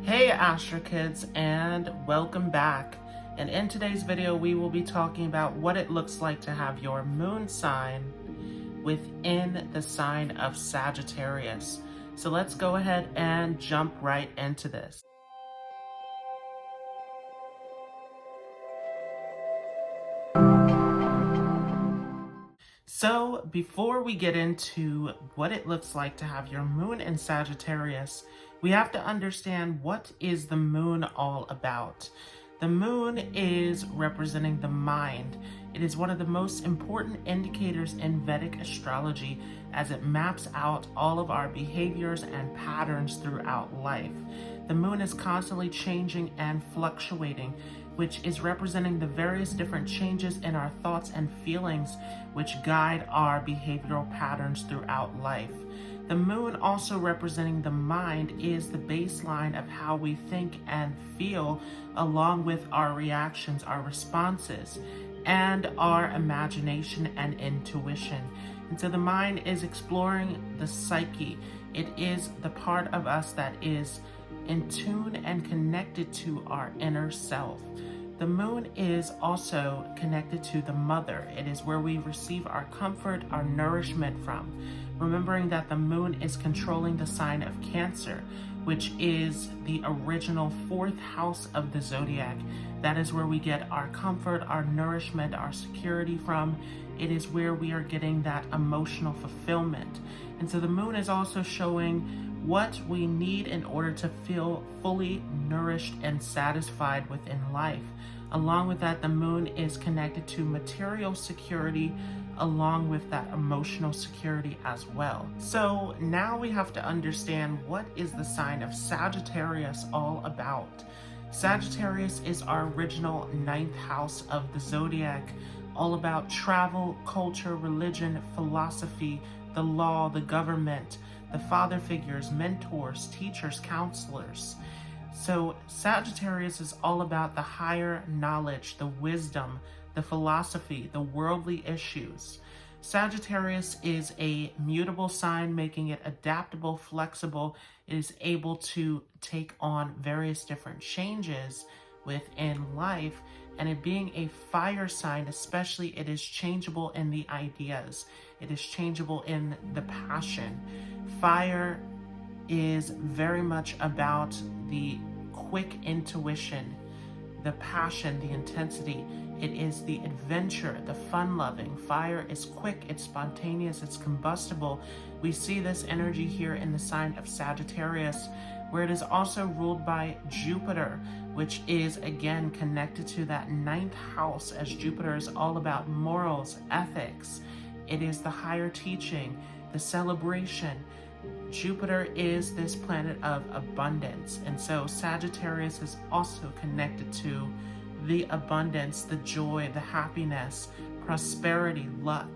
Hey Astro Kids, and welcome back. And in today's video we will be talking about what it looks like to have your moon sign within the sign of Sagittarius. So let's go ahead and jump right into this. So before we get into what it looks like to have your moon in Sagittarius, we have to understand what is the moon all about. The moon is representing the mind. It is one of the most important indicators in Vedic astrology as it maps out all of our behaviors and patterns throughout life. The moon is constantly changing and fluctuating, which is representing the various different changes in our thoughts and feelings which guide our behavioral patterns throughout life. The moon, also representing the mind, is the baseline of how we think and feel, along with our reactions, our responses, and our imagination and intuition. And so the mind is exploring the psyche. It is the part of us that is in tune and connected to our inner self. The moon is also connected to the mother. It is where we receive our comfort, our nourishment from. Remembering that the moon is controlling the sign of Cancer, which is the original fourth house of the zodiac. That is where we get our comfort, our nourishment, our security from. It is where we are getting that emotional fulfillment. And so the moon is also showing what we need in order to feel fully nourished and satisfied within life. Along with that, the moon is connected to material security, along with that emotional security as well. So now we have to understand, what is the sign of Sagittarius all about? Sagittarius is our original 9th house of the zodiac, all about travel, culture, religion, philosophy, the law, the government, the father figures, mentors, teachers, counselors. So Sagittarius is all about the higher knowledge, the wisdom, the philosophy, the worldly issues. Sagittarius is a mutable sign, making it adaptable, flexible. It is able to take on various different changes within life. And it being a fire sign especially, it is changeable in the ideas. It is changeable in the passion. Fire is very much about the quick intuition, the passion, the intensity. It is the adventure, the fun-loving. Fire is quick, it's spontaneous, it's combustible. We see this energy here in the sign of Sagittarius, where it is also ruled by Jupiter, which is again connected to that 9th house, as Jupiter is all about morals, ethics. It is the higher teaching, the celebration. Jupiter is this planet of abundance, and so Sagittarius is also connected to the abundance, the joy, the happiness, prosperity, luck.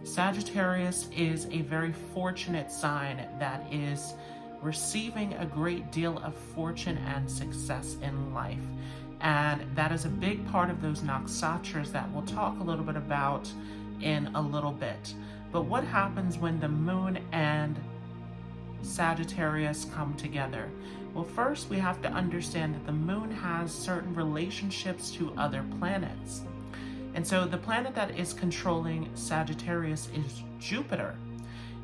Sagittarius is a very fortunate sign that is receiving a great deal of fortune and success in life. And that is a big part of those nakshatras that we'll talk a little bit about in a little bit. But what happens when the moon and Sagittarius come together? Well, first we have to understand that the moon has certain relationships to other planets. And so the planet that is controlling Sagittarius is Jupiter.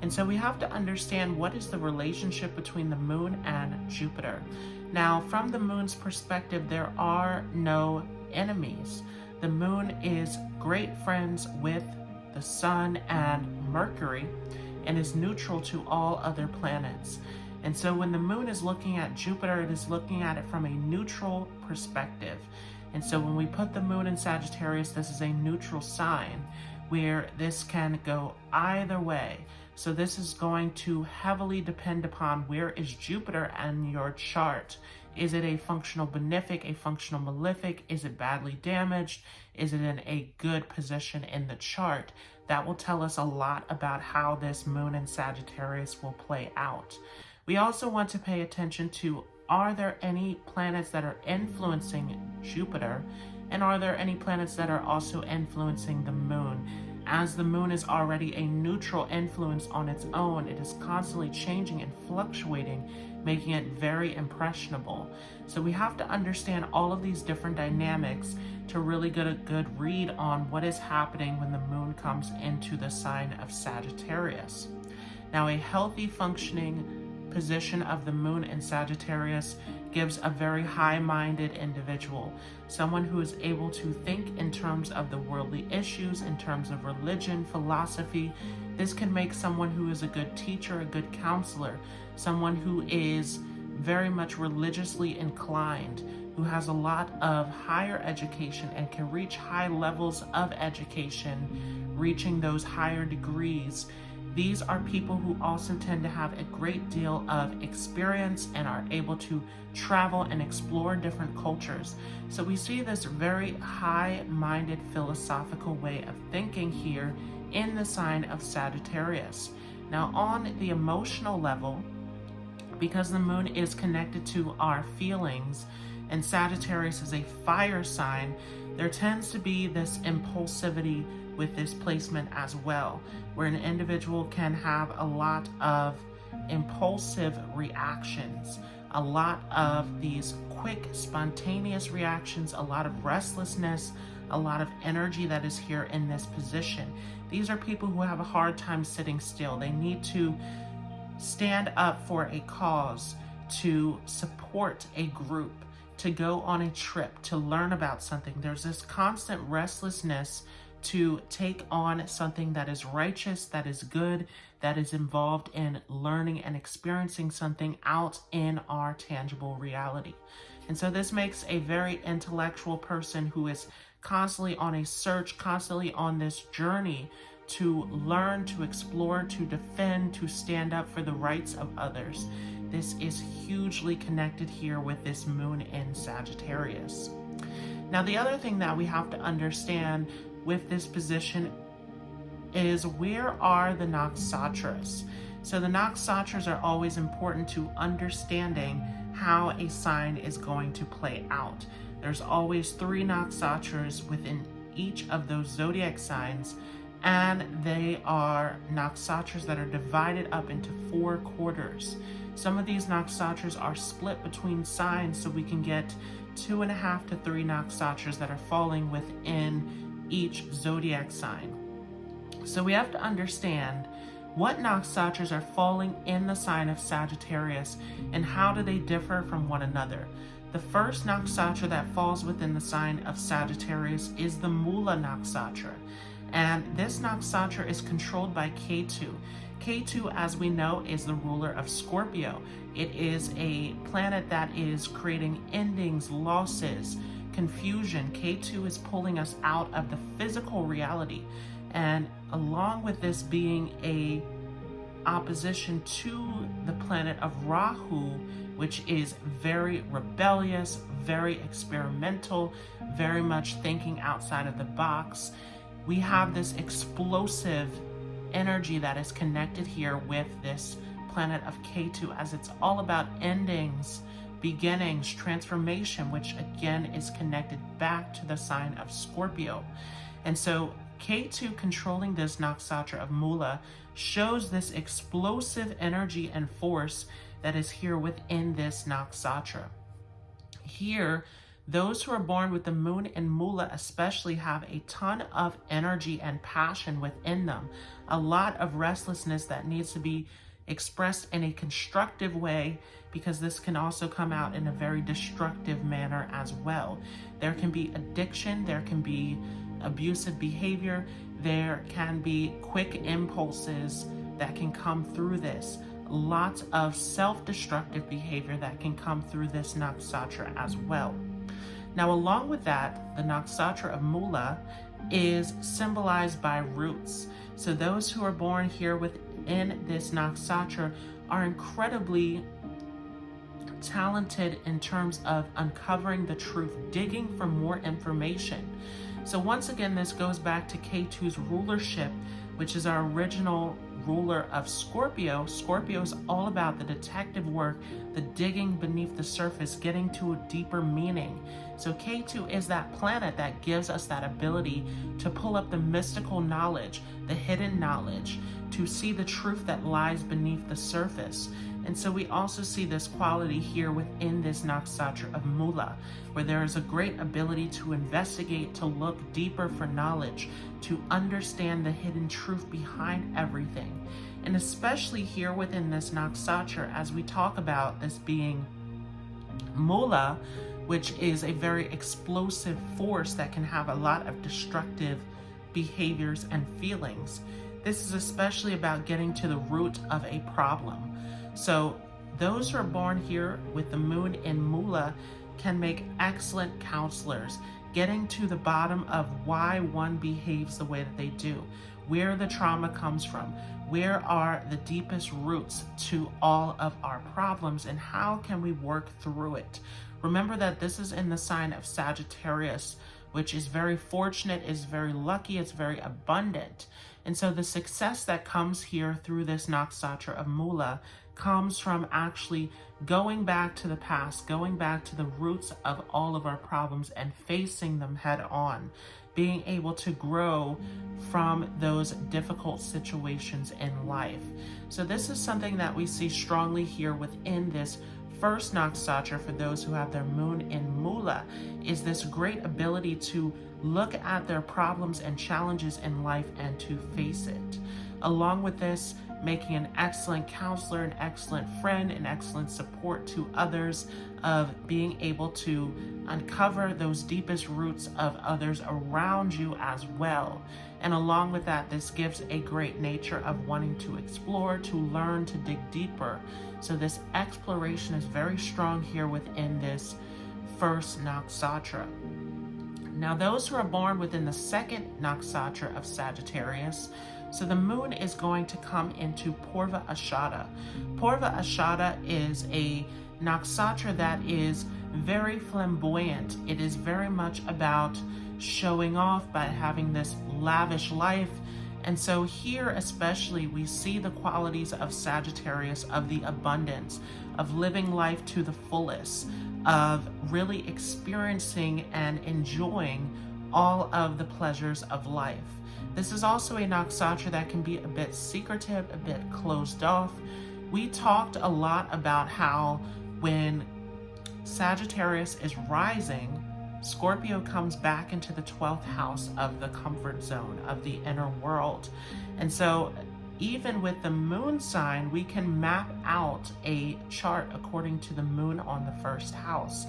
And so we have to understand, what is the relationship between the moon and Jupiter? Now, from the moon's perspective, there are no enemies. The moon is great friends with the sun and Mercury, and is neutral to all other planets. And so when the moon is looking at Jupiter, it is looking at it from a neutral perspective. And so when we put the moon in Sagittarius, this is a neutral sign where this can go either way. So this is going to heavily depend upon, where is Jupiter in your chart? Is it a functional benefic, a functional malefic? Is it badly damaged? Is it in a good position in the chart? That will tell us a lot about how this moon in Sagittarius will play out. We also want to pay attention to, are there any planets that are influencing Jupiter? And are there any planets that are also influencing the moon? As the moon is already a neutral influence on its own, it is constantly changing and fluctuating. making it very impressionable. So we have to understand all of these different dynamics to really get a good read on what is happening when the moon comes into the sign of Sagittarius. Now, a healthy functioning position of the moon in Sagittarius gives a very high-minded individual, someone who is able to think in terms of the worldly issues, in terms of religion, philosophy. This can make someone who is a good teacher, a good counselor, someone who is very much religiously inclined, who has a lot of higher education and can reach high levels of education, reaching those higher degrees. These are people who also tend to have a great deal of experience and are able to travel and explore different cultures. So we see this very high-minded philosophical way of thinking here in the sign of Sagittarius. Now, on the emotional level, because the moon is connected to our feelings and Sagittarius is a fire sign, there tends to be this impulsivity with this placement as well, where an individual can have a lot of impulsive reactions, a lot of these quick, spontaneous reactions, a lot of restlessness, a lot of energy that is here in this position. These are people who have a hard time sitting still. They need to stand up for a cause, to support a group, to go on a trip, to learn about something. There's this constant restlessness to take on something that is righteous, that is good, that is involved in learning and experiencing something out in our tangible reality. And so this makes a very intellectual person who is constantly on a search, constantly on this journey to learn, to explore, to defend, to stand up for the rights of others. This is hugely connected here with this moon in Sagittarius. Now, the other thing that we have to understand with this position is, where are the nakshatras? So the nakshatras are always important to understanding how a sign is going to play out. There's always 3 nakshatras within each of those zodiac signs, and they are nakshatras that are divided up into 4 quarters. Some of these nakshatras are split between signs, so we can get 2.5 to 3 nakshatras that are falling within each zodiac sign. So we have to understand what nakshatras are falling in the sign of Sagittarius and how do they differ from one another. The first nakshatra that falls within the sign of Sagittarius is the Mula nakshatra, and this nakshatra is controlled by Ketu. Ketu, as we know, is the ruler of Scorpio. It is a planet that is creating endings, losses, confusion. Ketu is pulling us out of the physical reality, and along with this being a opposition to the planet of Rahu, which is very rebellious, very experimental, very much thinking outside of the box, we have this explosive energy that is connected here with this planet of Ketu, as it's all about endings, beginnings, transformation, which again is connected back to the sign of Scorpio. And so Ketu controlling this nakshatra of Mula shows this explosive energy and force that is here within this nakshatra. Here, those who are born with the moon in Mula especially have a ton of energy and passion within them, a lot of restlessness that needs to be expressed in a constructive way, because this can also come out in a very destructive manner as well. There can be addiction, there can be abusive behavior, there can be quick impulses that can come through this. Lots of self-destructive behavior that can come through this nakshatra as well. Now, along with that, the nakshatra of Mula is symbolized by roots. So those who are born here within this nakshatra are incredibly talented in terms of uncovering the truth, digging for more information. So once again, this goes back to Ketu's rulership, which is our original ruler of Scorpio. Scorpio is all about the detective work, the digging beneath the surface, getting to a deeper meaning. So Ketu is that planet that gives us that ability to pull up the mystical knowledge, the hidden knowledge, to see the truth that lies beneath the surface. And so we also see this quality here within this Nakshatra of Mula, where there is a great ability to investigate, to look deeper for knowledge, to understand the hidden truth behind everything. And especially here within this Nakshatra, as we talk about this being Mula, which is a very explosive force that can have a lot of destructive behaviors and feelings. This is especially about getting to the root of a problem. So those who are born here with the moon in Mula can make excellent counselors, getting to the bottom of why one behaves the way that they do, where the trauma comes from, where are the deepest roots to all of our problems, and how can we work through it. Remember that this is in the sign of Sagittarius, which is very fortunate, is very lucky, it's very abundant. And so the success that comes here through this Nakshatra of Mula comes from actually going back to the past, going back to the roots of all of our problems and facing them head on, being able to grow from those difficult situations in life. So this is something that we see strongly here within this first Nakshatra for those who have their moon in Mula, is this great ability to look at their problems and challenges in life and to face it. Along with this, making an excellent counselor, an excellent friend, an excellent support to others, of being able to uncover those deepest roots of others around you as well. And along with that, this gives a great nature of wanting to explore, to learn, to dig deeper. So this exploration is very strong here within this first Nakshatra. Now, those who are born within the second Nakshatra of Sagittarius, so the moon is going to come into Purva Ashadha. Purva Ashadha is a Nakshatra that is very flamboyant. It is very much about showing off, by having this lavish life. And so here especially we see the qualities of Sagittarius, of the abundance, of living life to the fullest, of really experiencing and enjoying all of the pleasures of life. This is also a Nakshatra that can be a bit secretive, a bit closed off. We talked a lot about how when Sagittarius is rising, Scorpio comes back into the 12th house of the comfort zone, of the inner world. And so even with the moon sign, we can map out a chart according to the moon on the first house,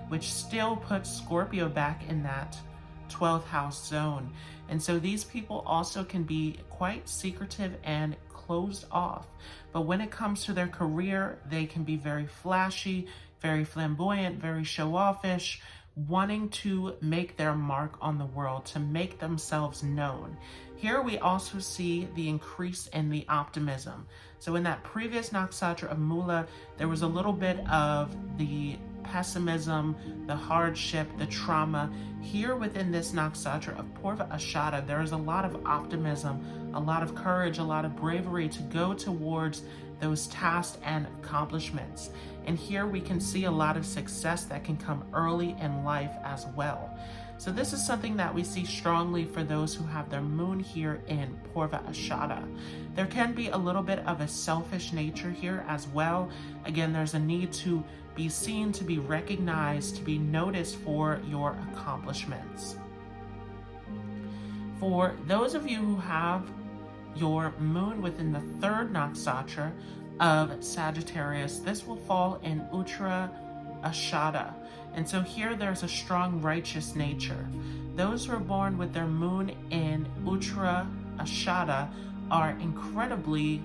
which still puts Scorpio back in that 12th house zone. And so these people also can be quite secretive and closed off. But when it comes to their career, they can be very flashy, very flamboyant, very show-offish, wanting to make their mark on the world, to make themselves known. Here we also see the increase in the optimism. So in that previous Nakshatra of Mula, there was a little bit of the pessimism, the hardship, the trauma. Here within this Nakshatra of Purva Ashadha, there is a lot of optimism, a lot of courage, a lot of bravery to go towards those tasks and accomplishments. And here we can see a lot of success that can come early in life as well. So this is something that we see strongly for those who have their moon here in Purva Ashadha. There can be a little bit of a selfish nature here as well. Again, there's a need to be seen, to be recognized, to be noticed for your accomplishments. For those of you who have your moon within the third Nakshatra of Sagittarius, this will fall in Uttara Ashadha. And so here there's a strong righteous nature. Those who are born with their moon in Uttara Ashadha are incredibly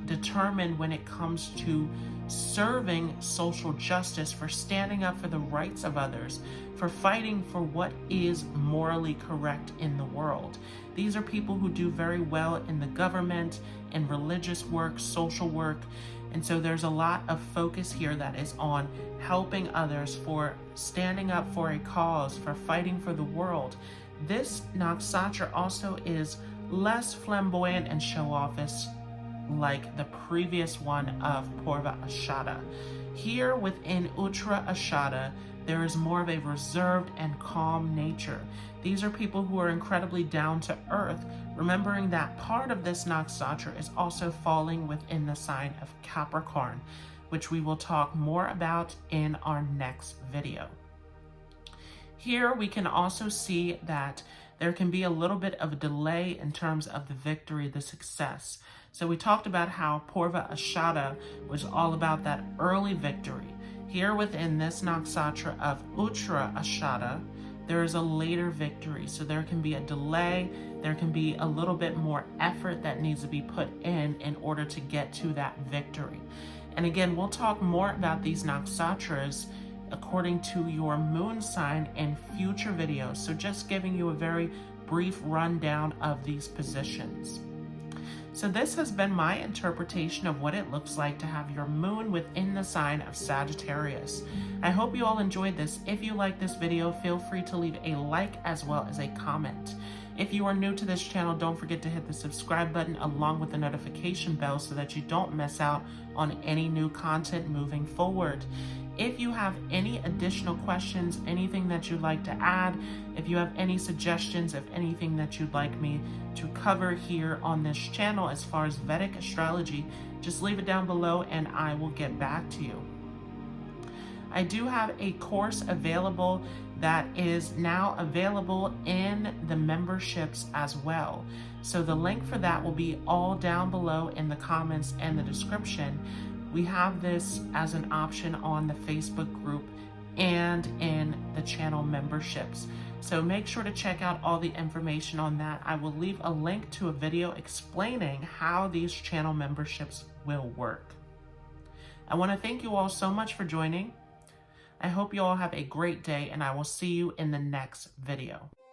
determined when it comes to serving social justice, for standing up for the rights of others, for fighting for what is morally correct in the world. These are people who do very well in the government, in religious work, social work. And so there's a lot of focus here that is on helping others, for standing up for a cause, for fighting for the world. This Nakshatra also is less flamboyant and show-offish like the previous one of Purva Ashadha. Here within Uttara Ashadha, there is more of a reserved and calm nature. These are people who are incredibly down to earth, remembering that part of this Nakshatra is also falling within the sign of Capricorn, which we will talk more about in our next video. Here we can also see that there can be a little bit of a delay in terms of the victory, the success. So we talked about how Purva Ashadha was all about that early victory. Here within this nakshatra of Uttara Ashadha, there is a later victory. So there can be a delay, there can be a little bit more effort that needs to be put in order to get to that victory. And again, we'll talk more about these nakshatras according to your moon sign in future videos. So just giving you a very brief rundown of these positions. So this has been my interpretation of what it looks like to have your moon within the sign of Sagittarius. I hope you all enjoyed this. If you like this video, feel free to leave a like as well as a comment. If you are new to this channel, don't forget to hit the subscribe button along with the notification bell so that you don't miss out on any new content moving forward. If you have any additional questions, anything that you'd like to add, if you have any suggestions of anything that you'd like me to cover here on this channel as far as Vedic astrology, just leave it down below and I will get back to you. I do have a course available that is now available in the memberships as well. So the link for that will be all down below in the comments and the description. We have this as an option on the Facebook group and in the channel memberships. So make sure to check out all the information on that. I will leave a link to a video explaining how these channel memberships will work. I want to thank you all so much for joining. I hope you all have a great day and I will see you in the next video.